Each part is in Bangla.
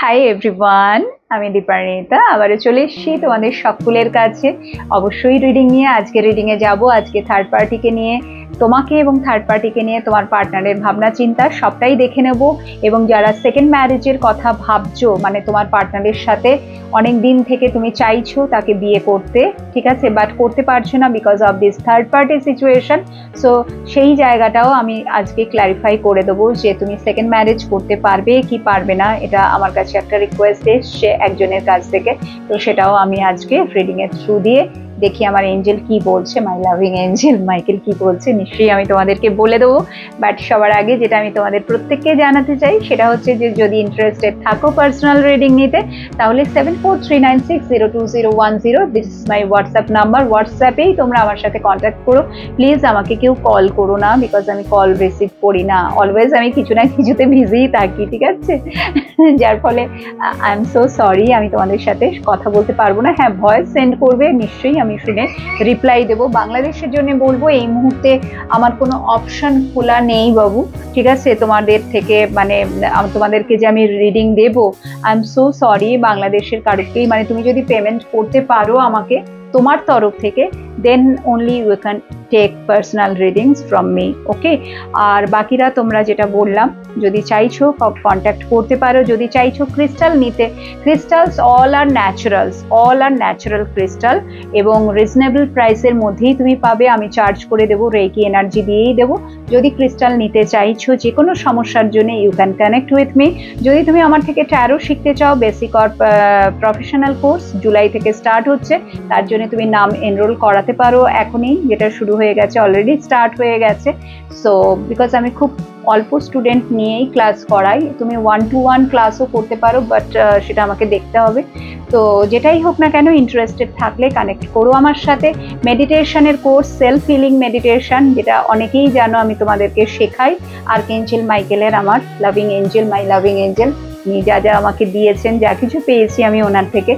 হাই এভরিওয়ান, আমি দীপান্বিতা আবারও চলে এসেছি তোমাদের সকলের কাছে অবশ্যই রিডিং নিয়ে। আজকে রিডিংয়ে যাব, আজকে থার্ড পার্টিকে নিয়ে, তোমাকে এবং থার্ড পার্টিকে নিয়ে তোমার পার্টনারের ভাবনা চিন্তা সবটাই দেখে নেব। এবং যারা সেকেন্ড ম্যারেজের কথা ভাবছো, মানে তোমার পার্টনারের সাথে অনেক দিন থেকে তুমি চাইছো তাকে বিয়ে করতে, ঠিক আছে, বাট করতে পারছো না because of this third party situation. So সেই জায়গাটাও আমি আজকে ক্ল্যারিফাই করে দেবো যে তুমি সেকেন্ড ম্যারেজ করতে পারবে কি পারবে না। এটা আমার কাছে একটা রিকোয়েস্ট এসছে একজনের কাছ থেকে, তো সেটাও আমি আজকে রিডিং এর থ্রু দিয়ে দেখি আমার এঞ্জেল কি বলছে, মাই লাভিং এঞ্জেল মাইকেল কি বলছে, নিশ্চয়ই আমি তোমাদেরকে বলে দেবো। বাট সবার আগে যেটা আমি তোমাদের প্রত্যেককে জানাতে চাই সেটা হচ্ছে যে যদি ইন্টারেস্টেড থাকো পার্সোনাল রিডিং নিতে, তাহলে 7439602010 this is my WhatsApp number. হোয়াটসঅ্যাপেই তোমরা আমার সাথে কন্ট্যাক্ট করো। প্লিজ আমাকে কেউ কল করো না, বিকজ আমি কল রিসিভ করি না। অলওয়েজ আমি কিছু না কিছুতে বিজিই থাকি, ঠিক আছে, যার ফলে আই এম সো সরি, আমি তোমাদের সাথে কথা বলতে পারবো না। হ্যাঁ, ভয়েস সেন্ড করবে, নিশ্চয়ই আমি শুনে রিপ্লাই দেবো। বাংলাদেশের জন্য বলবো এই মুহূর্তে আমার কোনো অপশন খোলা নেই বাবু, ঠিক আছে, তোমাদের থেকে মানে তোমাদেরকে যে আমি রিডিং দেবো, আই এম সো সরি। বাংলাদেশের কারোকেই মানে তুমি যদি পেমেন্ট করতে পারো আমাকে তোমার তরফ থেকে, then only you can take personal readings from me, okay. আর বাকিরা তোমরা যেটা বললাম, যদি চাইছো কন্ট্যাক্ট করতে পারো। যদি চাইছো ক্রিস্টাল নিতে, ক্রিস্টালস অল আর ন্যাচারাল ক্রিস্টাল, এবং রিজনেবল প্রাইসের মধ্যেই তুমি পাবে। আমি চার্জ করে দেবো, রেকি এনার্জি দিয়েই দেবো। যদি ক্রিস্টাল নিতে চাইছো যে কোনো সমস্যার জন্য, you can connect with me. যদি তুমি আমার থেকে ট্যারো শিখতে চাও, basic or professional course July থেকে স্টার্ট হচ্ছে, তার জন্য তুমি নাম এনরোল করাতে পারো এখনই, যেটা শুরু হয়ে গেছে, অলরেডি স্টার্ট হয়ে গেছে। সো বিকজ আমি খুব অল্প স্টুডেন্ট নিয়েই ক্লাস করাই, তুমি 1-to-1 ক্লাসও করতে পারো, বাট সেটা আমাকে দেখতে হবে। তো যেটাই হোক না কেন, ইন্টারেস্টেড থাকলে কানেক্ট করো আমার সাথে। মেডিটেশনের কোর্স, সেলফ হিলিং মেডিটেশন, যেটা অনেকেই জানো আমি তোমাদেরকে শেখাই। আর্কএঞ্জেল মাইকেলের, আমার loving Angel, my loving Angel, উনি যা যা আমাকে দিয়েছেন, যা কিছু পেয়েছি আমি ওনার থেকে,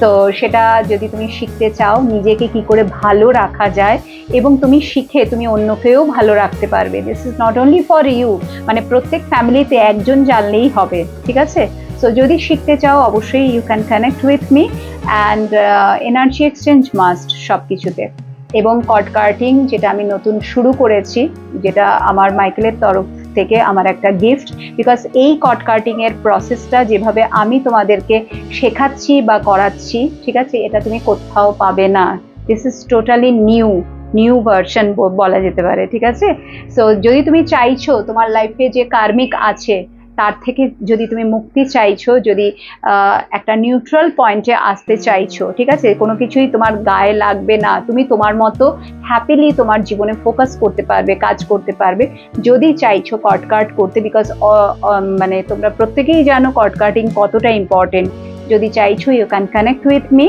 তো সেটা যদি তুমি শিখতে চাও, নিজেকে কি করে ভালো রাখা যায় এবং তুমি শিখে তুমি অন্যকেও ভালো রাখতে পারবে। This is not only for you, মানে প্রত্যেক ফ্যামিলিতে একজন জানলেই হবে, ঠিক আছে। সো যদি শিখতে চাও অবশ্যই you can connect with me. And energy exchange must সব কিছুতে। এবং কট কার্টিং, যেটা আমি নতুন শুরু করেছি, যেটা আমার মাইকেলের তরফ থেকে আমার একটা গিফট, বিকজ এই কট কাটিং এর প্রসেসটা যেভাবে আমি তোমাদেরকে শেখাচ্ছি বা করাচ্ছি, ঠিক আছে, এটা তুমি কোথাও পাবে না। This is totally new version বলা যেতে পারে, ঠিক আছে। সো যদি তুমি চাইছো তোমার লাইফে যে কার্মিক আছে তার থেকে যদি তুমি মুক্তি চাইছো, যদি একটা নিউট্রাল পয়েন্টে আসতে চাইছো, ঠিক আছে, কোনো কিছুই তোমার গায়ে লাগবে না, তুমি তোমার মতো হ্যাপিলি তোমার জীবনে ফোকাস করতে পারবে, কাজ করতে পারবে, যদি চাইছো কট কাট করতে, বিকজ মানে তোমরা প্রত্যেকেই জানো কট কাটিং কতটা ইম্পর্টেন্ট। যদি চাইছো you can connect with me.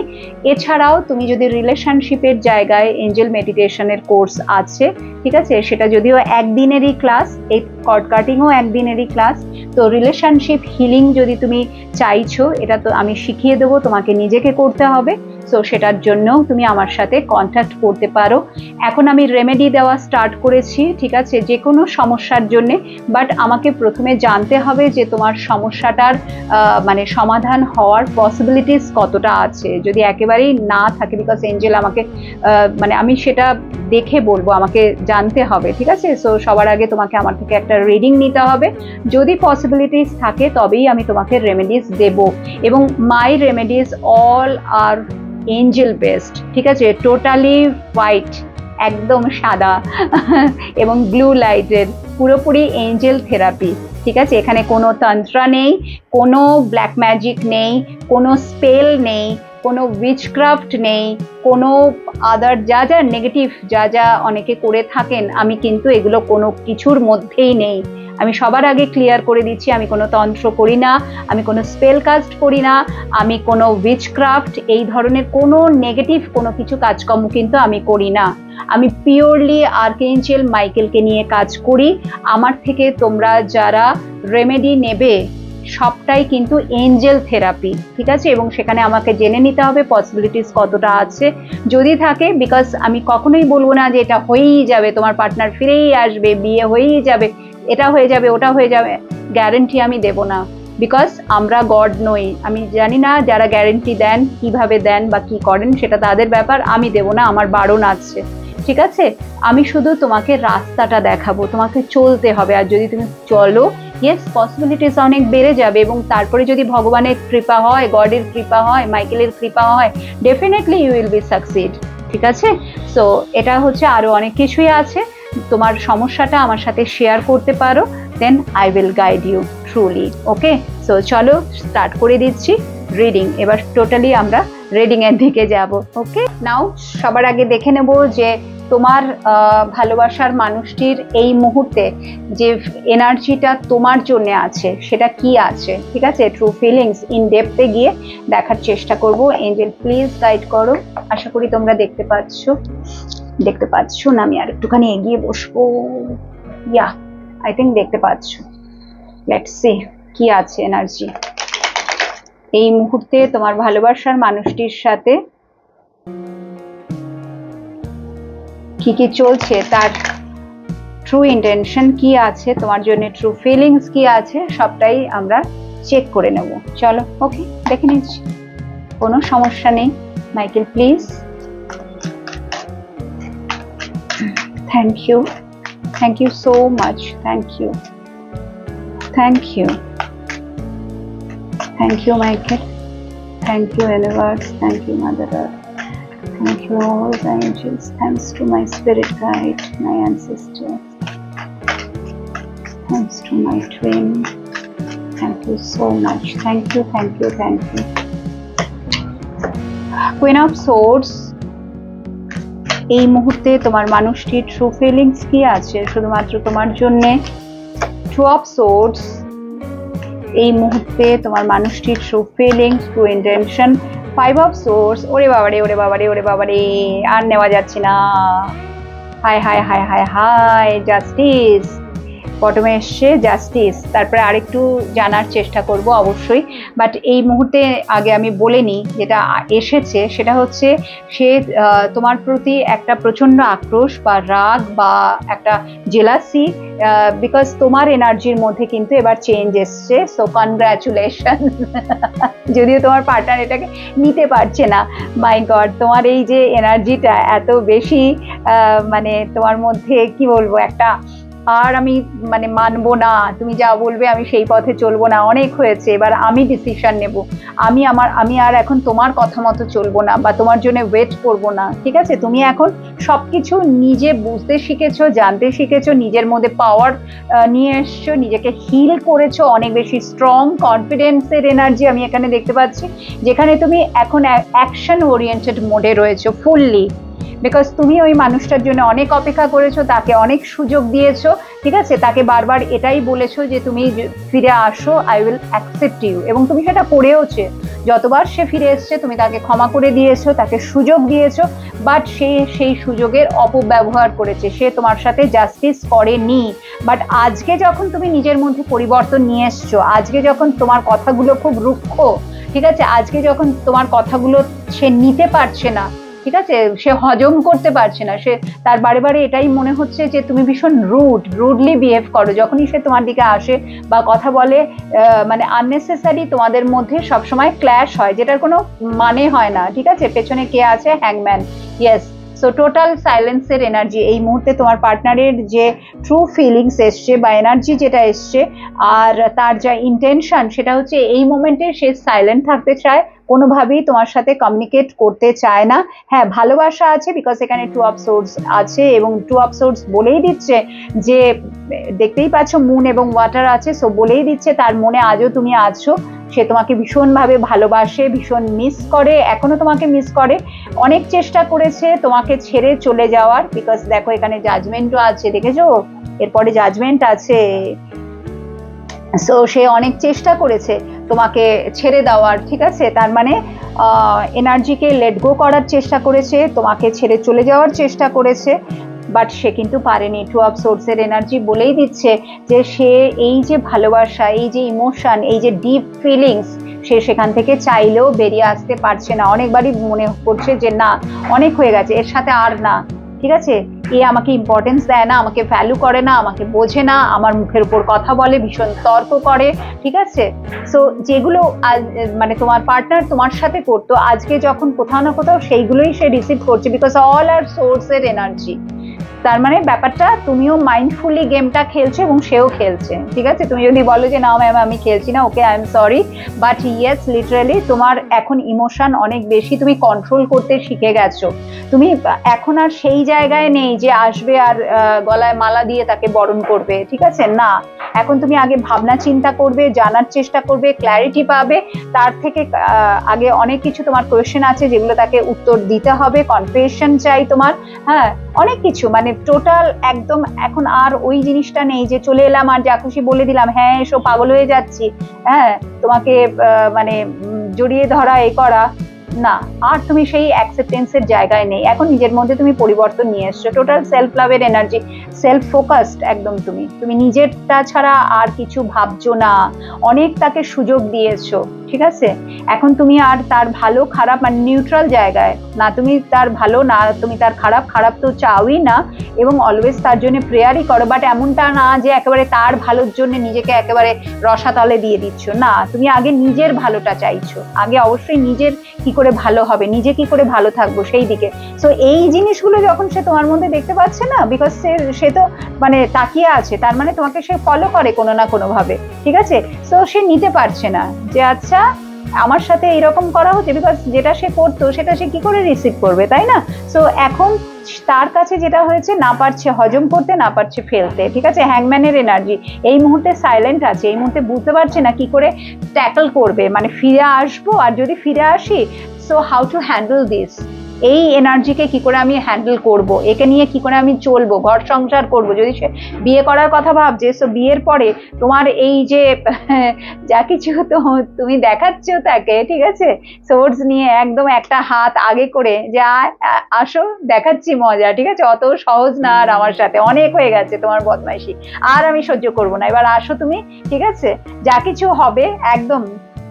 এছাড়াও তুমি যদি রিলেশনশিপের জায়গায়, এঞ্জেল মেডিটেশনের কোর্স আছে, ঠিক আছে, সেটা যদিও একদিনেরই ক্লাস, এই কট কাটিংও একদিনেরই ক্লাস। তো রিলেশনশিপ হিলিং যদি তুমি চাইছো, এটা তো আমি শিখিয়ে দেবো, তোমাকে নিজেকে করতে হবে। সো সেটার জন্যও তুমি আমার সাথে কন্ট্যাক্ট করতে পারো। এখন আমি রেমেডি দেওয়া স্টার্ট করেছি, ঠিক আছে, যে কোনো সমস্যার জন্যে, বাট আমাকে প্রথমে জানতে হবে যে তোমার সমস্যাটার মানে সমাধান হওয়ার পসিবিলিটিস কতটা আছে। যদি একেবারেই না থাকে, বিকজ এঞ্জেল আমাকে মানে আমি সেটা দেখে বলবো, আমাকে জানতে হবে, ঠিক আছে। সো সবার আগে তোমাকে আমার থেকে একটা রিডিং নিতে হবে। যদি পসিবিলিটিস থাকে তবেই আমি তোমাকে রেমেডিস দেব। এবং মাই রেমেডিস অল আর এঞ্জেল বেস্ট, ঠিক আছে, টোটালি হোয়াইট, একদম সাদা এবং ব্লু লাইটের, পুরোপুরি এঞ্জেল থেরাপি, ঠিক আছে। এখানে কোনো তন্ত্র নেই, কোনো ব্ল্যাক ম্যাজিক নেই, কোনো স্পেল নেই, কোনো উইচক্রাফট নেই, কোনো আদার যা যা নেগেটিভ যা অনেকে করে থাকেন, আমি কিন্তু এগুলো কোনো কিছুর মধ্যেই নেই। আমি সবার আগে ক্লিয়ার করে দিচ্ছি, আমি কোনো তন্ত্র করি না, আমি কোনো স্পেল কাস্ট করি না, আমি কোনো উইচক্রাফট এই ধরনের কোনো নেগেটিভ কোনো কিছু কাজকর্ম কিন্তু আমি করি না। আমি পিওরলি আর্কএঞ্জেল মাইকেলকে নিয়ে কাজ করি। আমার থেকে তোমরা যারা রেমেডি নেবে সবটাই কিন্তু এঞ্জেল থেরাপি, ঠিক আছে। এবং সেখানে আমাকে জেনে নিতে হবে পসিবিলিটিস কতটা আছে, যদি থাকে, বিকজ আমি কখনোই বলবো না যে এটা হয়েই যাবে, তোমার পার্টনার ফিরেই আসবে, বিয়ে হয়েই যাবে, এটা হয়ে যাবে, ওটা হয়ে যাবে, গ্যারেন্টি আমি দেব না। বিকজ আমরা গড নই। আমি জানি না যারা গ্যারেন্টি দেন কিভাবে দেন বা কি করেন, সেটা তাদের ব্যাপার, আমি দেবো না, আমার বারণ আছে, ঠিক আছে? আমি শুধু তোমাকে রাস্তাটা দেখাবো, তোমাকে চলতে হবে, আর যদি তুমি চলো, ইয়েস, পসিবিলিটিস অনেক বেড়ে যাবে। এবং তারপরে যদি ভগবানের কৃপা হয়, গডের কৃপা হয়, মাইকেলের কৃপা হয়, definitely you will be succeed, ঠিক আছে? সো এটা হচ্ছে, আরো অনেক কিছুই আছে। তোমার সমস্যাটা আমার সাথে শেয়ার করতে পারো, then I will guide you truly. Okay, so চলো স্টার্ট করে দিচ্ছি রিডিং। এবার টোটালি আমরা রিডিং এর দিকে যাব। ওকে, নাও সবার আগে দেখে নেব যে তোমার ভালোবাসার মানুষটির এই মুহূর্তে যে এনার্জিটা তোমার জন্য আছে সেটা কি আছে, ঠিক আছে? ট্রু ফিলিংস ইন ডেপথে গিয়ে দেখার চেষ্টা করব। এঞ্জেল প্লিজ গাইড করো। আশা করি তোমরা দেখতে পাচ্ছ না? আমি আর একটুখানি এগিয়ে বসবো। ইয়া, আই থিঙ্ক দেখতে পাচ্ছ। লেটস সি কি আছে এনার্জি এই মুহূর্তে তোমার ভালোবাসার মানুষটির সাথে, কি কি চলছে, তার ট্রু ইন্টেনশন কি আছে তোমার জন্য, ট্রু ফিলিংস কি আছে, সবটাই আমরা চেক করে নেব। চলো, ওকে, দেখে নিচ্ছি, কোনো সমস্যা নেই। Michael please. Thank you so much, thank you Michael, thank you universe, thank you Mother Earth, thank you all the angels, thanks to my spirit guide, my ancestors, thanks to my twin, thank you so much, thank you. Queen of Swords, এই মুহূর্তে তোমার মানুষটির ট্রু ফিলিংস কি আছে শুধুমাত্র তোমার জন্যে। Two of Swords, এই মুহূর্তে তোমার মানুষটির true feelings, true intention. Five of Swords, ওরে বাবারে, আর নেওয়া যাচ্ছে না। হাই জাস্টিস, বটমে এসছে জাস্টিস। তারপরে আরেকটু জানার চেষ্টা করব অবশ্যই, বাট এই মুহূর্তে আগে আমি বলে নিই যেটা এসেছে সেটা হচ্ছে সে তোমার প্রতি একটা প্রচন্ড আক্রোশ বা রাগ বা একটা জেলাসি, বিকজ তোমার এনার্জির মধ্যে কিন্তু এবার চেঞ্জ এসছে। So congratulation. যদিও তোমার পার্টনার এটাকে নিতে পারছে না। মাই গড, তোমার এই যে এনার্জিটা এত বেশি, মানে তোমার মধ্যে কি বলবো, একটা আর আমি মানে মানবো না, তুমি যা বলবে আমি সেই পথে চলবো না, অনেক হয়েছে, এবার আমি ডিসিশন নেব, আমি আর এখন তোমার কথা মতো চলবো না বা তোমার জন্য ওয়েট করবো না, ঠিক আছে? তুমি এখন সবকিছু নিজে বুঝতে শিখেছো, জানতে শিখেছো, নিজের মধ্যে পাওয়ার নিয়ে এসছো, নিজেকে হিল করেছো, অনেক বেশি স্ট্রং কনফিডেন্সের এনার্জি আমি এখানে দেখতে পাচ্ছি, যেখানে তুমি এখন অ্যাকশন ওরিয়েন্টেড মোডে রয়েছো ফুললি, বিকজ তুমি ওই মানুষটার জন্য অনেক অপেক্ষা করেছো, তাকে অনেক সুযোগ দিয়েছো, ঠিক আছে? তাকে বারবার এটাই বলেছো যে তুমি ফিরে আসো, আই উইল অ্যাকসেপ্ট ইউ, এবং তুমি সেটা করেওছে। যতবার সে ফিরে এসছে তুমি তাকে ক্ষমা করে দিয়েছো, তাকে সুযোগ দিয়েছো, বাট সে সেই সুযোগের অপব্যবহার করেছে, সে তোমার সাথে জাস্টিস করেনি। বাট আজকে যখন তুমি নিজের মধ্যে পরিবর্তন নিয়ে এসছো, আজকে যখন তোমার কথাগুলো খুব রুক্ষ, ঠিক আছে, আজকে যখন তোমার কথাগুলো সে নিতে পারছে না, ঠিক আছে, সে হজম করতে পারছে না, সে তার বারে এটাই মনে হচ্ছে যে তুমি ভীষণ রুডলি বিহেভ করো যখনই সে তোমার দিকে আসে বা কথা বলে, মানে আননেসেসারি তোমাদের মধ্যে সবসময় ক্ল্যাশ হয়, যেটার কোনো মানে হয় না, ঠিক আছে? পেছনে কে আছে? হ্যাংম্যান। ইয়েস, সো টোটাল সাইলেন্সের এনার্জি এই মুহূর্তে তোমার পার্টনারের যে ট্রু ফিলিংস এসছে বা এনার্জি যেটা এসছে, আর তার যা ইন্টেনশন সেটা হচ্ছে এই মোমেন্টে সে সাইলেন্ট থাকতে চায়, কোনোভাবেই তোমার সাথে কমিউনিকেট করতে চায় না। হ্যাঁ, ভালোবাসা আছে, বিকজ এখানে টু অফ সোর্স আছে, এবং টু অফ সোর্স বলেই দিচ্ছে যে, দেখতেই পাচ্ছ মুন এবং ওয়াটার আছে, সো বলেই দিচ্ছে তার মনে আজও তুমি আছো, সে তোমাকে ভীষণভাবে ভালোবাসে, ভীষণ মিস করে, এখনো তোমাকে মিস করে, অনেক চেষ্টা করেছে তোমাকে ছেড়ে চলে যাওয়ার, বিকজ দেখো এখানে জাজমেন্টও আছে, দেখেছো? এরপরে জাজমেন্ট আছে। সো সে অনেক চেষ্টা করেছে তোমাকে ছেড়ে দেওয়ার, ঠিক আছে? তার মানে এনার্জিকে লেট গো করার চেষ্টা করেছে, তোমাকে ছেড়ে চলে যাওয়ার চেষ্টা করেছে, বাট সে কিন্তু পারেনি। টু অফ সোর্সের এনার্জি বলেই দিচ্ছে যে সে এই যে ভালোবাসা, এই যে ইমোশন, এই যে ডিপ ফিলিংস, সে সেখান থেকে চাইলেও বেরিয়ে আসতে পারছে না। অনেকবারই মনে করছে যে না, অনেক হয়ে গেছে, এর সাথে আর না, ঠিক আছে? এ আমাকে ইম্পর্টেন্স দেয় না, আমাকে ভ্যালু করে না, আমাকে বোঝে না, আমার মুখের উপর কথা বলে, ভীষণ তর্ক করে, ঠিক আছে। সো যেগুলো মানে তোমার পার্টনার তোমার সাথে করতো, আজকে যখন কোথাও না কোথাও সেইগুলোই সে রিসিভ করছে, বিকজ অল আর সোর্সের এনার্জি। তার মানে ব্যাপারটা তুমিও মাইন্ডফুলি গেমটা খেলছো এবং সেও খেলছে, ঠিক আছে। তুমি যদি বলো যে না ম্যাম আমি খেলছি না, okay I am sorry, but yes literally তোমার এখন ইমোশন অনেক বেশি তুমি কন্ট্রোল করতে শিখে গেছো। তুমি এখন আর সেই জায়গায় নেই যে আসবে আর গলায় মালা দিয়ে তাকে বরণ করবে, ঠিক আছে না। এখন তুমি আগে ভাবনা চিন্তা করবে, জানার চেষ্টা করবে, ক্ল্যারিটি পাবে, তার থেকে আগে অনেক কিছু তোমার কোয়েশ্চেন আছে যেগুলো তাকে উত্তর দিতে হবে, কনফেশন চাই তোমার, হ্যাঁ অনেক কিছু, মানে টোটাল একদম এখন আর ওই জিনিসটা নেই যে চলে এলাম আর যা খুশি বলে দিলাম, হ্যাঁ এসো পাগল হয়ে যাচ্ছি, হ্যাঁ তোমাকে মানে জড়িয়ে ধরা এ করা, না আর তুমি সেই অ্যাকসেপ্টেন্সের জায়গায় নেই। এখন নিজের মধ্যে তুমি পরিবর্তন নিয়ে এসছো, টোটাল সেলফ লাভের এনার্জি, সেলফ ফোকাসড একদম। তুমি নিজেরটা ছাড়া আর কিছু ভাবছো না, অনেক তাকে সুযোগ দিয়েছো, ঠিক আছে। এখন তুমি আর তার ভালো খারাপ মানে নিউট্রাল জায়গায় না, তুমি তার ভালো না তুমি তার খারাপ, খারাপ তো চাওই না, এবং অলওয়েজ তার জন্য প্রেয়ারই করো, বাট এমনটা না যে একেবারে তার ভালোর জন্য নিজেকে একেবারে রসাতলে দিয়ে দিচ্ছ, না তুমি আগে নিজের ভালোটা চাইছো, আগে অবশ্যই নিজের কি করে ভালো হবে, নিজে কি করে ভালো থাকবো সেই দিকে। সো এই জিনিসগুলো যখন সে তোমার মধ্যে দেখতে পাচ্ছে না, বিকজ সে তো মানে তাকিয়ে আছে, তার মানে তোমাকে সে ফলো করে কোনো না কোনো ভাবে, ঠিক আছে। সো সে নিতে পারছে না যে আচ্ছা আমার সাথে এরকম করা হচ্ছে, বিকজ যেটা সে করতো সেটা সে কি করে রিসিভ করবে, তাই না। সো এখন তার কাছে যেটা হয়েছে, না পারছে হজম করতে, না পারছে ফেলতে, ঠিক আছে। হ্যাংম্যানের এনার্জি এই মুহূর্তে সাইলেন্ট আছে, এই মুহূর্তে বুঝতে পারছে না কি করে ট্যাকল করবে, মানে ফিরে আসবো, আর যদি ফিরে আসি so how to handle this, এই এনার্জিকে কি করে আমি হ্যান্ডেল করব, একে নিয়ে কি করে আমি চলবো, ঘর সংসার করব। যদি সে বিয়ে করার কথা ভাবছে, সো বিয়ের পরে তোমার এই যে যা কিছু তো তুমি দেখাচ্ছ তাকে, ঠিক আছে, সোর্স নিয়ে একদম একটা হাত আগে করে যে আসো দেখাচ্ছি মজা, ঠিক আছে, অত সহজ না আর আমার সাথে, অনেক হয়ে গেছে তোমার বদমাইশি, আর আমি সহ্য করবো না, এবার আসো তুমি, ঠিক আছে। যা কিছু হবে একদম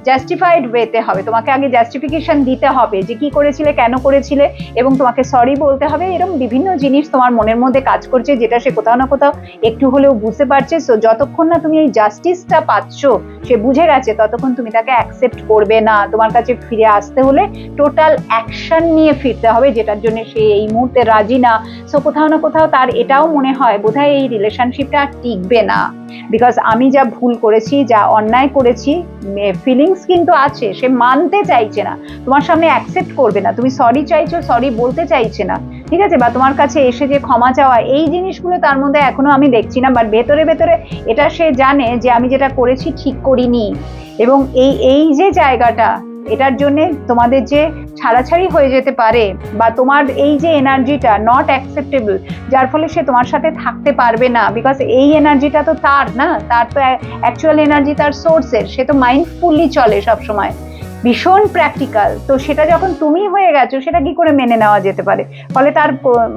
জাস্টিফাইড ওয়েতে হবে, তোমাকে আগে জাস্টিফিকেশন দিতে হবে যে কি করেছিলে, কেন করেছিলে, এবং তোমাকে সরি বলতে হবে। এরকম বিভিন্ন জিনিস তোমার মনের মধ্যে কাজ করছে, যেটা সে কোথাও না কোথাও একটু হলেও বুঝতে পারছে। সো যতক্ষণ না তুমি এই জাস্টিসটা পাচ্ছ, সে বুঝে গেছে, ততক্ষণ তুমি তাকে অ্যাকসেপ্ট করবে না। তোমার কাছে ফিরে আসতে হলে টোটাল অ্যাকশন নিয়ে ফিরতে হবে, যেটার জন্য সে এই মুহূর্তে রাজি না। সো কোথাও না কোথাও তার এটাও মনে হয় বোধহয় এই রিলেশনশিপটা টিকবে না, বিকজ আমি যা ভুল করেছি, যা অন্যায় করেছি, ফিলিংস কিন্তু আছে, সে মানতে চাইছে না, তোমার সামনে অ্যাকসেপ্ট করবে না। তুমি সরি চাইছো, সরি বলতে চাইছে না, ঠিক আছে, বা তোমার কাছে এসে যে ক্ষমা চাওয়া, এই জিনিসগুলো তার মধ্যে এখনো আমি দেখছি না। বাট ভেতরে ভেতরে এটা সে জানে যে আমি যেটা করেছি ঠিক করিনি, এবং এই যে জায়গাটা, এটার জন্য তোমাদের যে ছাড়াছাড়ি হয়ে যেতে পারে, বা তোমার এই যে এনার্জিটা নট অ্যাকসেপ্টেবল, যার ফলে সে তোমার সাথে থাকতে পারবে না, বিকজ এই এনার্জিটা তো তার না, তার তো অ্যাকচুয়াল এনার্জি তার সোর্সের, সে তো মাইন্ডফুলি চলে সবসময়, ভীষণ প্র্যাকটিক্যাল। তো সেটা যখন তুমি হয়ে গেছো, সেটা কি করে মেনে নেওয়া যেতে পারে। ফলে তার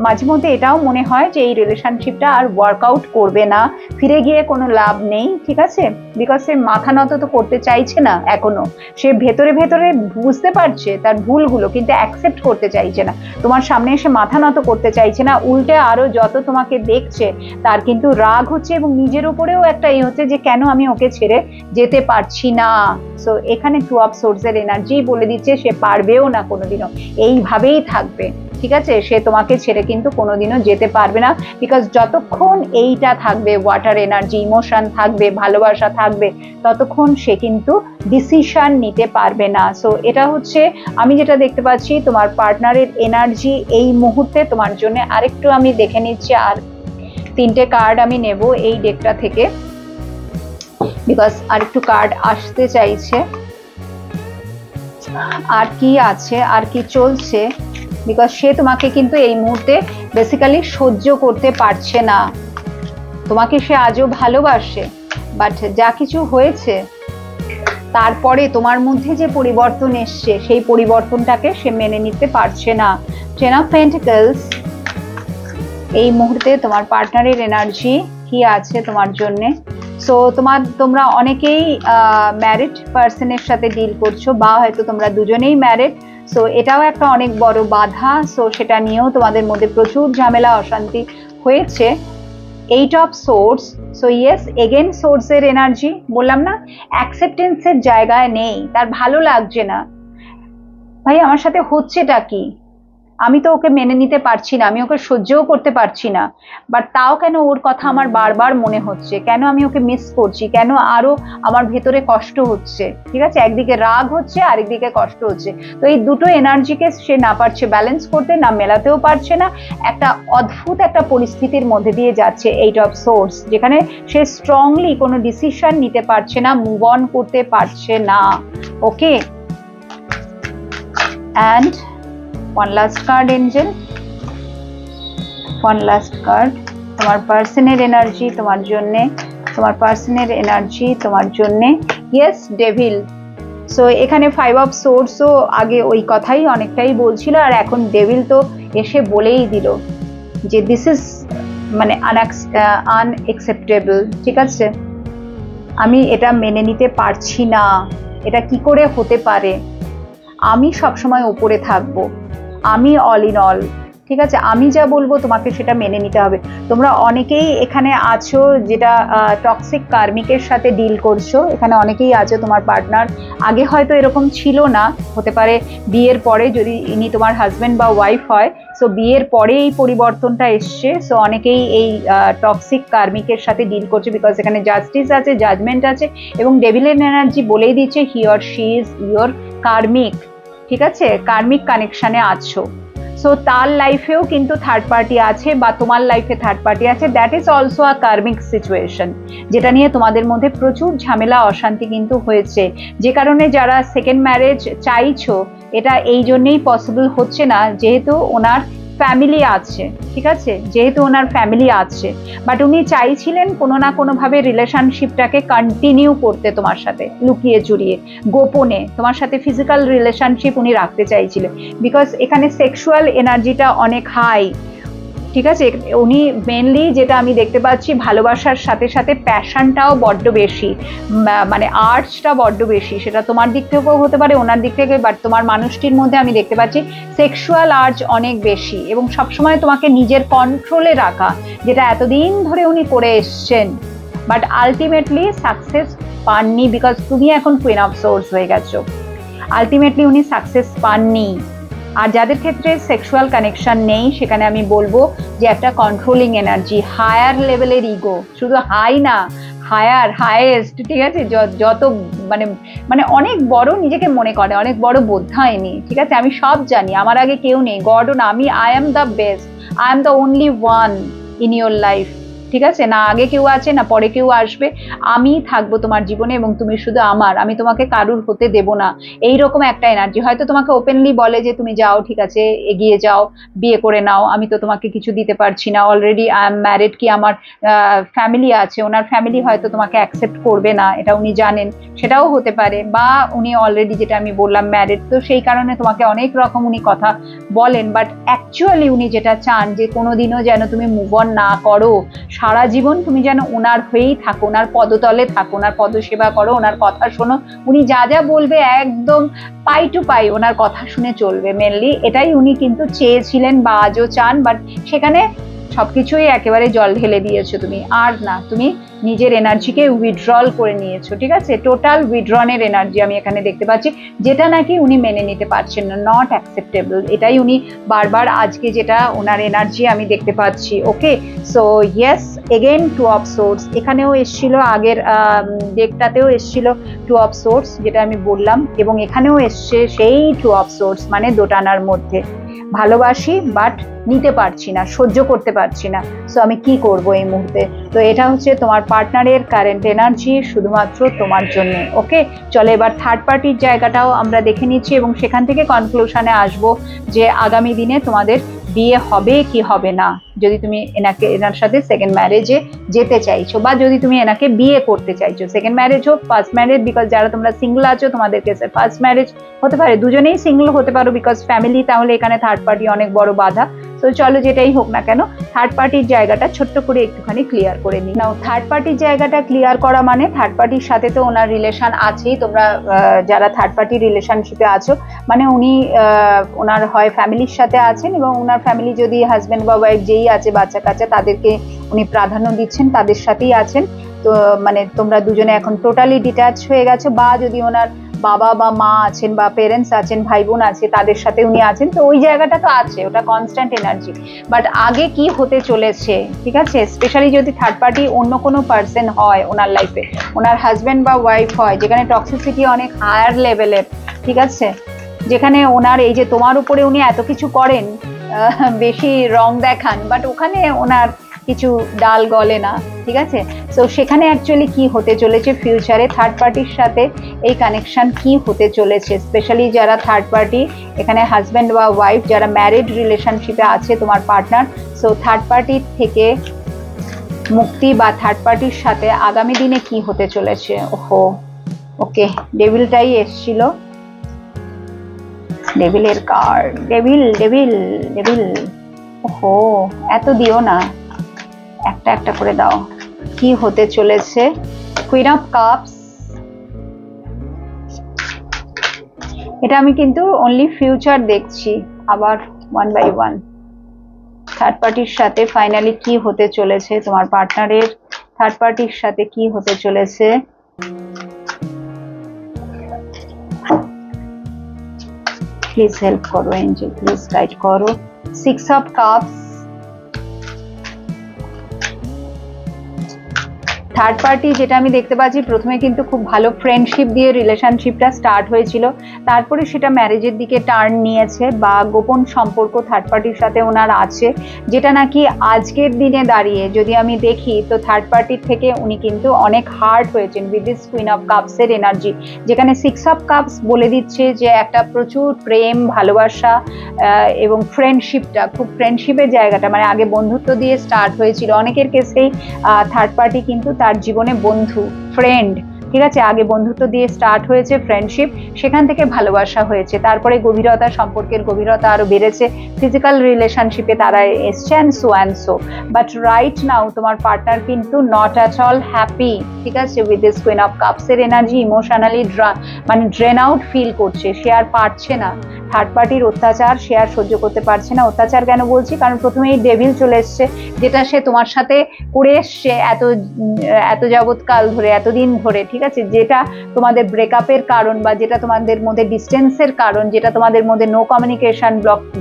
মাঝে মধ্যে এটাও মনে হয় যে এই রিলেশনশিপটা আর ওয়ার্কআউট করবে না, ফিরে গিয়ে কোনো লাভ নেই, ঠিক আছে, বিকজ সে মাথা নত তো করতে চাইছে না এখনো, সে ভেতরে ভেতরে বুঝতে পারছে তার ভুলগুলো, কিন্তু অ্যাকসেপ্ট করতে চাইছে না, তোমার সামনে এসে মাথা নত করতে চাইছে না। উল্টে আরো যত তোমাকে দেখছে তার কিন্তু রাগ হচ্ছে, এবং নিজের উপরেও একটা এই হচ্ছে যে কেন আমি ওকে ছেড়ে যেতে পারছি না। সো এখানে টু অফ সোর্সের এনার্জি বলে দিচ্ছে সে পারবেও না কোনোদিনও, এইভাবেই থাকবে, ঠিক আছে। সে তোমাকে ছেড়ে কিন্তু কোনোদিনও যেতে পারবে না, বিকজ যতক্ষণ এইটা থাকবে, ওয়াটার এনার্জি, ইমোশন থাকবে, ভালোবাসা থাকবে, ততক্ষণ সে কিন্তু ডিসিশন নিতে পারবে না। সো এটা হচ্ছে আমি যেটা দেখতে পাচ্ছি তোমার পার্টনারের এনার্জি এই মুহূর্তে তোমার জন্য। আরেকটু আমি দেখে নিচ্ছি, আর 3টে কার্ড আমি নেব এই ডেকটা থেকে, বিকজ আরেকটু কার্ড আসতে চাইছে। আর কি আছে, আর কি চলছে, বিকজ সে তোমাকে কিন্তু এই মুহূর্তে বেসিক্যালি সহ্য করতে পারছে না। তোমাকে সে আজও ভালোবাসে, বাট যা কিছু হয়েছে তারপরে তোমার মধ্যে যে পরিবর্তন এসছে, সেই পরিবর্তনটাকে সে মেনে নিতে পারছে না। টেন অফ পেন্টিকলস এই মুহূর্তে তোমার পার্টনারের এনার্জি কি আছে তোমার জন্যে। সো তোমরা অনেকেই ম্যারিড পার্সনের সাথে ডিল করছো, বা হয়তো তোমরা দুজনেই ম্যারিড, সো এটাও একটা অনেক বড় বাধা। সো সেটা নিয়েও তোমাদের মধ্যে প্রচুর ঝামেলা অশান্তি হয়েছে। 8 of swords. So yes, again সোর্সের এনার্জি, বললাম না অ্যাকসেপ্টেন্সের জায়গায় নেই, তার ভালো লাগছে না, ভাই আমার সাথে হচ্ছেটা কি, আমি তো ওকে মেনে নিতে পারছি না, আমি ওকে সহ্যও করতে পারছি না, বাট তাও কেন ওর কথা আমার বারবার মনে হচ্ছে, কেন আমি ওকে মিস করছি, কেন আরো আমার ভেতরে কষ্ট হচ্ছে। ঠিক আছে, একদিকে রাগ হচ্ছে, আরেকদিকে কষ্ট হচ্ছে। তো এই দুটো এনার্জিকে সে না পারছে ব্যালেন্স করতে, না মেলাতেও পারছে না, একটা অদ্ভুত একটা পরিস্থিতির মধ্যে দিয়ে যাচ্ছে 8 অফ সোর্স, যেখানে সে স্ট্রংলি কোনো ডিসিশন নিতে পারছে না, মুভ অন করতে পারছে না। ওকে, and one last card, angel, one last card, তোমার পার্সনের এনার্জি তোমার জন্যে, তোমার পার্সনের এনার্জি তোমার জন্যে, ইয়েস ডেভিল। সো এখানে 5 অফ সোর্সও আগে ওই কথাই অনেকটাই বলছিল, আর এখন ডেভিল তো এসে বলেই দিল যে দিস ইজ মানে আনএক্সেপ্টেবল। ঠিক আছে, আমি এটা মেনে নিতে পারছি না, এটা কি করে হতে পারে, আমি সবসময় ওপরে থাকবো, আমি অল ইন অল। ঠিক আছে, আমি যা বলবো তোমাকে সেটা মেনে নিতে হবে। তোমরা অনেকেই এখানে আছো যেটা টক্সিক কার্মিকের সাথে ডিল করছো, এখানে অনেকেই আছো, তোমার পার্টনার আগে হয়তো এরকম ছিল না, হতে পারে বিয়ের পরে যদি ইনি তোমার হাজবেন্ড বা ওয়াইফ হয়, সো বিয়ের পরে এই পরিবর্তনটা এসছে। সো অনেকেই এই টক্সিক কার্মিকের সাথে ডিল করছে, বিকজ এখানে জাস্টিস আছে, জাজমেন্ট আছে, এবং ডেভিলের এনার্জি বলেই দিচ্ছে he or she is your karmic. ঠিক আছে, কার্মিক কানেকশনে আছো। সো তার লাইফেও কিন্তু থার্ড পার্টি আছে, বা তোমার লাইফে থার্ড পার্টি আছে, that is also a karmic situation, যেটা নিয়ে তোমাদের মধ্যে প্রচুর ঝামেলা অশান্তি কিন্তু হয়েছে, যে কারণে যারা সেকেন্ড ম্যারেজ চাইছো এটা এই জন্যেই পসিবল হচ্ছে না, যেহেতু ওনার ফ্যামিলি আছে। ঠিক আছে, যেহেতু ওনার ফ্যামিলি আছে, বাট উনি চাইছিলেন কোনো না কোনোভাবে রিলেশনশিপটাকে কন্টিনিউ করতে তোমার সাথে, লুকিয়ে চুরিয়ে গোপনে তোমার সাথে ফিজিক্যাল রিলেশনশিপ উনি রাখতে চাইছিলেন, বিকজ এখানে সেক্সুয়াল এনার্জিটা অনেক হাই। ঠিক আছে, উনি মেনলি যেটা আমি দেখতে পাচ্ছি, ভালোবাসার সাথে সাথে প্যাশনটাও বড্ড বেশি, মানে আর্টসটা বড্ড বেশি, সেটা তোমার দিক থেকেও হতে পারে, ওনার দিক থেকে, বাট তোমার মানুষটির মধ্যে আমি দেখতে পাচ্ছি সেক্সুয়াল আর্টস অনেক বেশি, এবং সবসময় তোমাকে নিজের কন্ট্রোলে রাখা, যেটা এতদিন ধরে উনি করে এসছেন, বাট আলটিমেটলি সাকসেস পাননি, বিকজ তুমি এখন কুইন অফ সোর্স হয়ে গেছো। আলটিমেটলি উনি সাকসেস পাননি। আর যাদের ক্ষেত্রে সেক্সুয়াল কানেকশন নেই, সেখানে আমি বলবো যে একটা কন্ট্রোলিং এনার্জি, হায়ার লেভেলের ইগো, শুধু হাই না, হায়ার, হাইয়েস্ট। ঠিক আছে, যত মানে মানে অনেক বড় নিজেকে মনে করে, অনেক বড় বোধায়নি। ঠিক আছে, আমি সব জানি, আমার আগে কেউ নেই, গডও না, আমি I am the best, I am the only one in your life. ঠিক আছে, না আগে কেউ আছে না পরে কেউ আসবে, আমি থাকবো তোমার জীবনে এবং তুমি শুধু আমার, আমি তোমাকে কারুর হতে দেব না, এইরকম একটা এনার্জি। হয়তো তোমাকে ওপেনলি বলে যে তুমি যাও, ঠিক আছে এগিয়ে যাও, বিয়ে করে নাও, আমি তো তোমাকে কিছু দিতে পারছি না, অলরেডি আই এম ম্যারিড, কি আমার ফ্যামিলি আছে, ওনার ফ্যামিলি হয়তো তোমাকে অ্যাকসেপ্ট করবে না, এটা উনি জানেন, সেটাও হতে পারে, বা উনি অলরেডি যেটা আমি বললাম ম্যারিড, তো সেই কারণে তোমাকে অনেক রকম উনি কথা বলেন, বাট অ্যাকচুয়ালি উনি যেটা চান যে কোনোদিনও যেন তুমি মুভ অন না করো, সারা জীবন তুমি যেন ওনার হয়েই থাকো, ওনার পদতলে থাকো, ওনার পদসেবা করো, ওনার কথা শোনো, উনি যা যা বলবে একদম পাই টু পাই ওনার কথা শুনে চলবে, মেনলি এটাই উনি কিন্তু চেয়েছিলেন বা আজও চান, বাট সেখানে সবকিছুই একেবারে জল ঢেলে দিয়েছো তুমি, আর না, তুমি নিজের এনার্জিকে উইথড্রল করে নিয়েছো। ঠিক আছে, টোটাল উইথড্রনের এনার্জি আমি এখানে দেখতে পাচ্ছি, যেটা নাকি উনি মেনে নিতে পারছেন না, নট অ্যাকসেপ্টেবল, এটাই উনি বারবার আজকে যেটা ওনার এনার্জি আমি দেখতে পাচ্ছি। Okay, so yes, again 2 of swords, এখানেও এসছিল, আগের ডেকটাতেও এসছিল 2 অফ সোর্স, যেটা আমি বললাম, এবং এখানেও এসছে সেই 2 অফ সোর্স, মানে দোটানার মধ্যে, ভালোবাসি বাট নিতে পারছি না, সহ্য করতে পারছি না, সো আমি কি করব এই মুহূর্তে। তো এটা হচ্ছে তোমার পার্টনারের কারেন্ট এনার্জি শুধুমাত্র তোমার জন্য। ওকে, চলো এবার থার্ড পার্টির জায়গাটাও আমরা দেখে নিচ্ছি, এবং সেখান থেকে কনক্লুশনে আসবো যে আগামী দিনে তোমাদের বিয়ে হবে কি হবে না, যদি তুমি এনার সাথে সেকেন্ড ম্যারেজে যেতে চাইছো, বা যদি তুমি এনাকে বিয়ে করতে চাইছো, সেকেন্ড ম্যারেজ হোক, ফার্স্ট ম্যারেজ, বিকজ যারা তোমরা সিঙ্গল আছো তোমাদের কেসে ফার্স্ট ম্যারেজ হতে পারে, দুজনেই সিঙ্গল হতে পারো, বিকজ ফ্যামিলি, তাহলে এখানে থার্ড পার্টি অনেক বড় বাধা। তো চলো যেটাই হোক না কেন, থার্ড পার্টির জায়গাটা ছোট্ট করে একটুখানি ক্লিয়ার করে নিই। নাও থার্ড পার্টির জায়গাটা ক্লিয়ার করা মানে থার্ড পার্টির সাথে তো ওনার রিলেশন আছেই। তোমরা যারা থার্ড পার্টি রিলেশনশিপে আছো, মানে উনি ওনার হয় ফ্যামিলির সাথে আছেন, এবং ওনার ফ্যামিলি যদি হাজবেন্ড বা ওয়াইফ যেই আছে, বাচ্চা কাচ্চা, তাদেরকে উনি প্রাধান্য দিচ্ছেন, তাদের সাথেই আছেন। তো মানে তোমরা দুজনে এখন টোটালি ডিট্যাচ হয়ে গেছো, বা যদি ওনার বাবা বা মা আছেন বা পেরেন্টস আছেন, ভাই বোন আছে, তাদের সাথে উনি আছেন, তো ওই জায়গাটা তো আছে, ওটা কনস্ট্যান্ট এনার্জি। বাট আগে কি হতে চলেছে, ঠিক আছে, স্পেশালি যদি থার্ড পার্টি অন্য কোনো পার্সন হয় ওনার লাইফে, ওনার হাজবেন্ড বা ওয়াইফ হয়, যেখানে টক্সিসিটি অনেক হায়ার লেভেলের, ঠিক আছে, যেখানে ওনার এই যে তোমার উপরে উনি এত কিছু করেন, বেশি রং দেখান, বাট ওখানে ওনার কিছু ডাল গলে না, ঠিক আছে। তো সেখানে অ্যাকচুয়ালি কি হতে চলেছে ফিউচারে থার্ড পার্টির সাথে এই কানেকশন কি হতে চলেছে, স্পেশালি যারা থার্ড পার্টি, এখানে হাজব্যান্ড বা ওয়াইফ যারা ম্যারিড রিলেশনশিপে আছে তোমার পার্টনার, সো থার্ড পার্টির থেকে মুক্তি বা থার্ড পার্টির সাথে আগামী দিনে কি হতে চলেছে। ওহো, ওকে, ডেভিলটাই এসছিল, ডেভিলের কার্ড, ডেভিল ডেভিল ডেভিল। ওহো, এত দিও না, একটা একটা করে দাও। কি হতে চলেছে, কুইন অফ কাপস, এটা আমি কিন্তু অনলি ফিউচার দেখছি, আবার ওয়ান বাই ওয়ান। থার্ড পার্টির সাথে ফাইনালি কি হতে চলেছে, তোমার পার্টনারের থার্ড পার্টির সাথে কি হতে চলেছে। প্লিজ হেল্প করো এঞ্জেল, প্লিজ গাইড করো। Six of cups, third party যেটা আমি দেখতে পাচ্ছি, প্রথমে কিন্তু খুব ভালো ফ্রেন্ডশিপ দিয়ে রিলেশনশিপটা স্টার্ট হয়েছিল, তারপরে সেটা ম্যারেজের দিকে টার্ন নিয়েছে, বা গোপন সম্পর্ক থার্ড পার্টির সাথে ওনার আছে, যেটা নাকি আজকের দিনে দাঁড়িয়ে যদি আমি দেখি, তো থার্ড পার্টির থেকে উনি কিন্তু অনেক হার্ট হয়েছেন উইথ দিস কুইন অফ কাপসের এনার্জি, যেখানে সিক্স অফ কাপস বলে দিচ্ছে যে একটা প্রচুর প্রেম, ভালোবাসা এবং ফ্রেন্ডশিপটা, খুব ফ্রেন্ডশিপের জায়গাটা, মানে আগে বন্ধুত্ব দিয়ে স্টার্ট হয়েছিল, অনেকের কেসেই থার্ড পার্টি কিন্তু তার জীবনে বন্ধু, ফ্রেন্ড, ঠিক আছে, আগে বন্ধুত্ব দিয়ে স্টার্ট হয়েছে, ফ্রেন্ডশিপ, সেখান থেকে ভালোবাসা হয়েছে, তারপরে গভীরতা, সম্পর্কের গভীরতা আরো বেড়েছে, ফিজিক্যাল রিলেশনশিপে তারা এসছেন, so and so. But right now তোমার পার্টনার কিন্তু নট অ্যাট অল হ্যাপি, ঠিক আছে, উইথ দিস কুইন অফ কাপসের এনার্জি, ইমোশনালি মানে ড্রেন আউট ফিল করছে, সে আর পারছে না, থার্ড পার্টির অত্যাচার সে আর সহ্য করতে পারছে না। অত্যাচার কেন বলছি, কারণ প্রথমেই ডেভিল চলে এসছে, যেটা সে তোমার সাথে করে এসছে এত যাবৎকাল ধরে, এতদিন ধরে, ঠিক আছে, যেটা তোমাদের ব্রেকআপের কারণ, বা যেটা তোমাদের মধ্যে ডিস্টেন্সের কারণ, যেটা তোমাদের মধ্যে নো কমিউনিকেশন,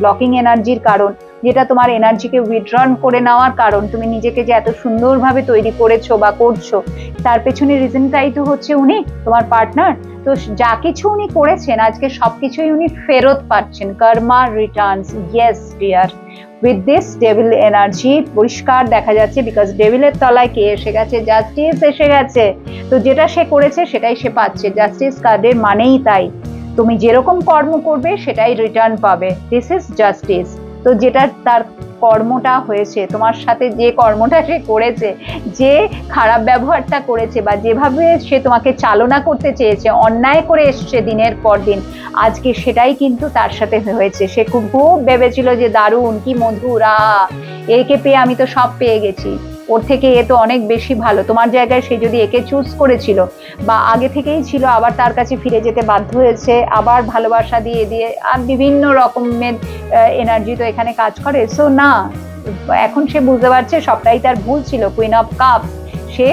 ব্লকিং এনার্জির কারণ, যেটা তোমার এনার্জিকে উইথড্রন করে নেওয়ার কারণ, তুমি নিজেকে যে এত সুন্দরভাবে তৈরি করেছো বা করছো, তার পেছনে রিজনটাই তো হচ্ছে উনি, তোমার পার্টনার। তো যা কিছু উনি করেছেন, আজকে সবকিছুই উনি ফেরত পাচ্ছেন, karma returns, yes dear, with this devil energy পরিষ্কার দেখা যাচ্ছে, বিকজ ডেভিলের তলায় কে এসে গেছে, জাস্টিস এসে গেছে, তো যেটা সে করেছে সেটাই সে পাচ্ছে, জাস্টিস কার্ডের মানেই তাই, তুমি যেরকম কর্ম করবে সেটাই রিটার্ন পাবে, দিস ইজ জাস্টিস। তো যেটা তার কর্মটা হয়েছে, তোমার সাথে যে কর্মটা সে করেছে, যে খারাপ ব্যবহারটা করেছে, বা যেভাবে সে তোমাকে চালনা করতে চেয়েছে, অন্যায় করে এসছে দিনের পর দিন, আজকে সেটাই কিন্তু তার সাথে হয়েছে। সে খুব ভেবেছিল যে দারুণ, কি মধুর, একে পেয়ে আমি তো সব পেয়ে গেছি, ওর থেকে এ তো অনেক বেশি ভালো, তোমার জায়গায় সে যদি একে চুজ করেছিল, বা আগে থেকেই ছিল, আবার তার কাছে ফিরে যেতে বাধ্য হয়েছে, আবার ভালোবাসা দিয়ে দিয়ে, আর বিভিন্ন রকমের এনার্জি তো এখানে কাজ করে। সো না, এখন সে বুঝতে পারছে সবটাই তার ভুল ছিল, কুইন অফ কাপস, সে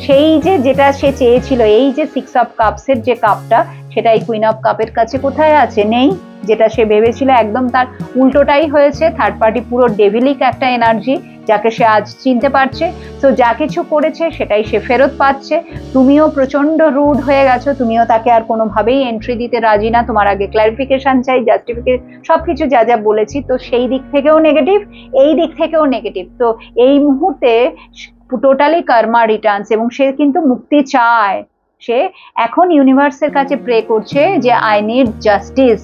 সেই যেটা সে চেয়েছিল, এই যে সিক্স অফ কাপসের যে কাপটা, সেটা এই কুইন অফ কাপের কাছে কোথায় আছে, নেই। যেটা সে ভেবেছিল একদম তার উল্টোটাই হয়েছে, থার্ড পার্টি পুরো ডেভিলিক একটা এনার্জি, যাকে সে আজ চিনতে পারছে। তো যা কিছু করেছে সেটাই সে ফেরত পাচ্ছে। তুমিও প্রচন্ড রুড হয়ে গেছো, তুমিও তাকে আর কোনোভাবেই এন্ট্রি দিতে রাজি না, তোমার আগে ক্লারিফিকেশন চাই, জাস্টিফিকেশন, সবকিছু যা যা বলেছি, তো সেই দিক থেকেও নেগেটিভ, এই দিক থেকেও নেগেটিভ। তো এই মুহূর্তে টোটালি কর্মা রিটার্নস, এবং সে কিন্তু মুক্তি চায়, সে এখন ইউনিভার্সের কাছে প্রে করছে যে আই নিড জাস্টিস,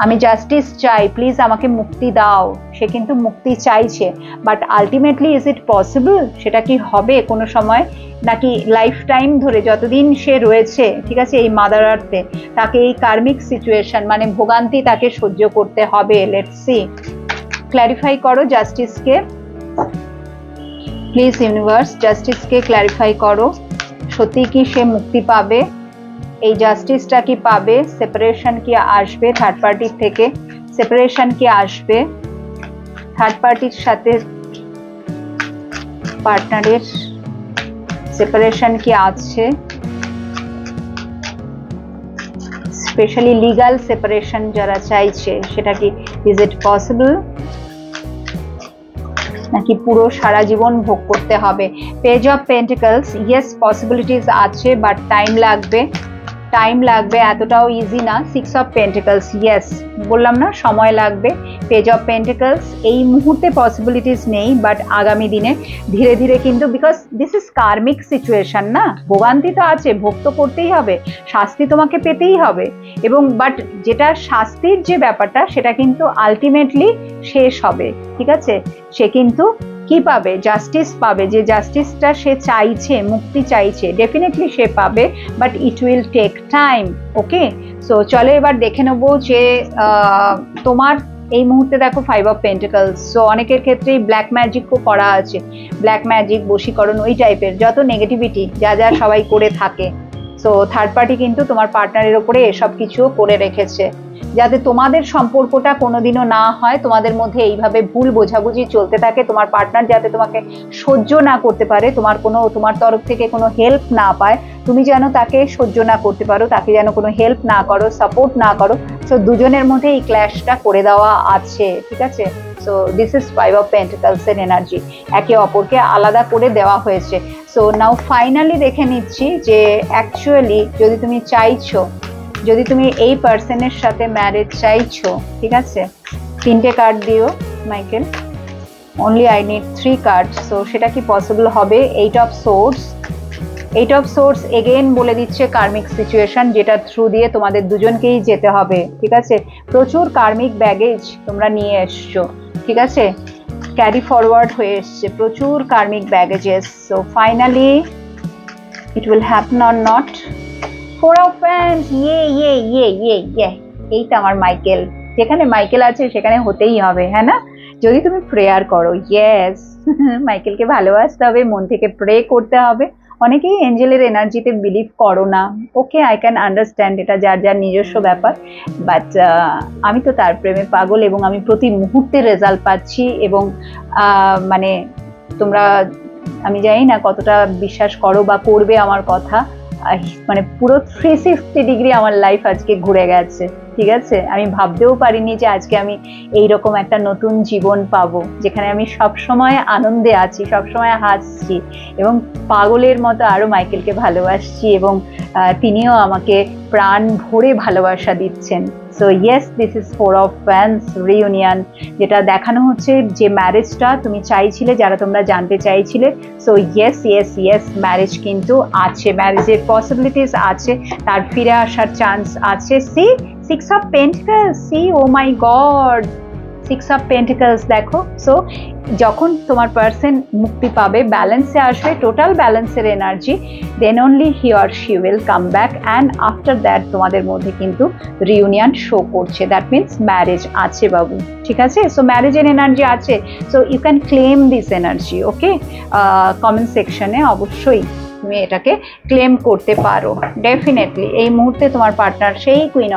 আমি জাস্টিস চাই, প্লিজ আমাকে মুক্তি দাও। সে কিন্তু মুক্তি চাইছে, but ultimately is it possible, সেটা কি হবে কোনো সময়, নাকি লাইফ টাইম ধরে যতদিন সে রয়েছে, ঠিক আছে, এই মাদার আর্থে, তাকে এই কার্মিক সিচুয়েশন মানে ভোগান্তি তাকে সহ্য করতে হবে। লেটস সি, ক্ল্যারিফাই করো জাস্টিসকে, প্লিজ ইউনিভার্স জাস্টিসকে ক্ল্যারিফাই করো, সত্যি কি সে মুক্তি পাবে, এই জাস্টিসটা কি পাবে, সেপারেশন কি আসবে থার্ড পার্টির থেকে, সেপারেশন কি আসবে থার্ড পার্টির সাথে, পার্টনারের সেপারেশন কি আছে, স্পেশালি লিগাল সেপারেশন যারা চাইছে সেটা কি ইজ ইট পসিবল, নাকি পুরো সারা জীবন ভোগ করতে হবে। Page of pentacles, yes possibilities আছে বাট টাইম লাগবে, টাইম লাগবে, এতটাও ইজি না। সিক্স অফ পেন্টিকলস, ইয়েস বললাম না সময় লাগবে। পেজ অফ পেন্টিকলস, এই মুহূর্তে পসিবিলিটিস নেই বাট আগামী দিনে ধীরে ধীরে কিন্তু, because this is karmic situation না, ভোগান্তি তো আছে, ভোগ তো করতেই হবে, শাস্তি তোমাকে পেতেই হবে, এবং বাট যেটা শাস্তির যে ব্যাপারটা সেটা কিন্তু আলটিমেটলি শেষ হবে, ঠিক আছে। সে কিন্তু কি পাবে, জাস্টিস পাবে, যে জাস্টিসটা সে চাইছে, মুক্তি চাইছে, ডেফিনেটলি সে পাবে, but it will take time. Okay, so চলো এবার দেখে নেবো যে তোমার এই মুহূর্তে দেখো ফাইভ অফ পেন্টিকলস, সো অনেকের ক্ষেত্রেই ব্ল্যাক ম্যাজিকও করা আছে, ব্ল্যাক ম্যাজিক, বশীকরণ, ওই টাইপের যত নেগেটিভিটি যা যা সবাই করে থাকে, সো থার্ড পার্টি কিন্তু তোমার পার্টনারের ওপরে এসব কিছুও করে রেখেছে, যাতে তোমাদের সম্পর্কটা কোনোদিনও না হয়, তোমাদের মধ্যে এইভাবে ভুল বোঝাবুঝি চলতে থাকে, তোমার পার্টনার যাতে তোমাকে সহ্য না করতে পারে, তোমার তরফ থেকে কোনো হেল্প না পায়, তুমি যেন তাকে সহ্য না করতে পারো, তাকে যেন কোনো হেল্প না করো, সাপোর্ট না করো, সো দুজনের মধ্যে এই ক্ল্যাশটা করে দেওয়া আছে, ঠিক আছে। So this is five of pentacles এর এনার্জি, একে অপরকে আলাদা করে দেওয়া হয়েছে। সো নাও ফাইনালি দেখে নিচ্ছি যে অ্যাকচুয়ালি যদি তুমি চাইছো, যদি তুমি এই পার্সনের সাথে ম্যারেজ চাইছো, ঠিক আছে, তিনটে কার্ড দিও Michael, only I need 3 card, so সেটা কি পসিবল হবে। Eight of swords, eight of swords again বলে দিচ্ছে কার্মিক সিচুয়েশন, যেটা থ্রু দিয়ে তোমাদের দুজনকেই যেতে হবে, ঠিক আছে। প্রচুর কার্মিক ব্যাগেজ তোমরা নিয়ে এসছো, ঠিক আছে, ক্যারি ফরওয়ার্ড হয়ে এসছে প্রচুর karmic baggages, so finally it will happen or not. Four of wands, এইটা আমার মাইকেল, যেখানে মাইকেল আছে সেখানে হতেই হবে, হ্যাঁ না, যদি তুমি প্রেয়ার করো, ইয়েস মাইকেলকে ভালোবাসতে হবে, মন থেকে প্রে করতে হবে। অনেকেই এঞ্জেলের এনার্জিতে বিলিভ করো না, ওকে, আই ক্যান আন্ডারস্ট্যান্ড, এটা যার যার নিজস্ব ব্যাপার, বাট আমি তো তার প্রেমে পাগল, এবং আমি প্রতি মুহূর্তে রেজাল্ট পাচ্ছি, এবং মানে তোমরা, আমি জানি না কতটা বিশ্বাস করো বা করবে আমার কথা, মানে পুরো 360 ডিগ্রি আমার লাইফ আজকে ঘুরে গেছে, ঠিক আছে। আমি ভাবতেও পারিনি যে আজকে আমি এইরকম একটা নতুন জীবন পাবো, যেখানে আমি সবসময় আনন্দে আছি, সবসময় হাসছি, এবং পাগলের মতো আরো মাইকেলকে ভালোবাসছি, এবং তিনিও আমাকে প্রাণ ভরে ভালোবাসা দিচ্ছেন। So yes, this is four of wands reunion, যেটা দেখানো হচ্ছে যে ম্যারেজটা তুমি চাইছিলে, যারা তোমরা জানতে চাইছিলে, so yes yes yes marriage কিন্তু আছে, ম্যারেজের পসিবিলিটিস আছে, তার ফিরে আসার চান্স আছে। See six of pentacles, see oh my god, six of pentacles দেখো। সো যখন তোমার পার্সন মুক্তি পাবে, ব্যালেন্সে আসবে, টোটাল ব্যালেন্সের energy, then only he or she will come back, and after that তোমাদের মধ্যে কিন্তু রিউনিয়ন শো করছে, দ্যাট মিনস ম্যারেজ আছে বাবু, ঠিক আছে। সো ম্যারেজের এনার্জি আছে, so you can claim this energy, okay, comment সেকশনে অবশ্যই তুমি এটাকে ক্লেম করতে পারো, ডেফিনেটলি এই মুহূর্তে তোমার পার্টনার সেই কুইন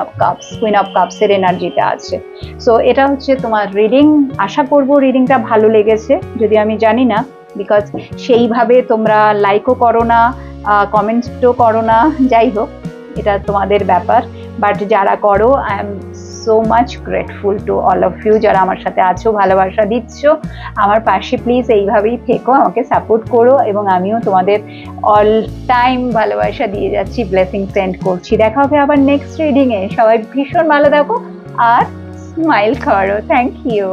অফ কাপসের এনার্জিটা আছে। সো এটা হচ্ছে তোমার রিডিং, আশা করবো রিডিংটা ভালো লেগেছে, যদি আমি জানি না, বিকজ সেইভাবে তোমরা লাইকও করো না, কমেন্টও করো না, যাই হোক এটা তোমাদের ব্যাপার, বাট যারা করো I am so much grateful to all of you, যারা আমার সাথে আছো, ভালোবাসা দিচ্ছ, আমার পাশে প্লিজ এইভাবেই থেকো, আমাকে সাপোর্ট করো, এবং আমিও তোমাদের অল টাইম ভালোবাসা দিয়ে যাচ্ছি, ব্লেসিং সেন্ড করছি। দেখা হবে আবার নেক্সট রিডিংয়ে, সবাই ভীষণ ভালো থাকো আর স্মাইল করো, থ্যাংক ইউ।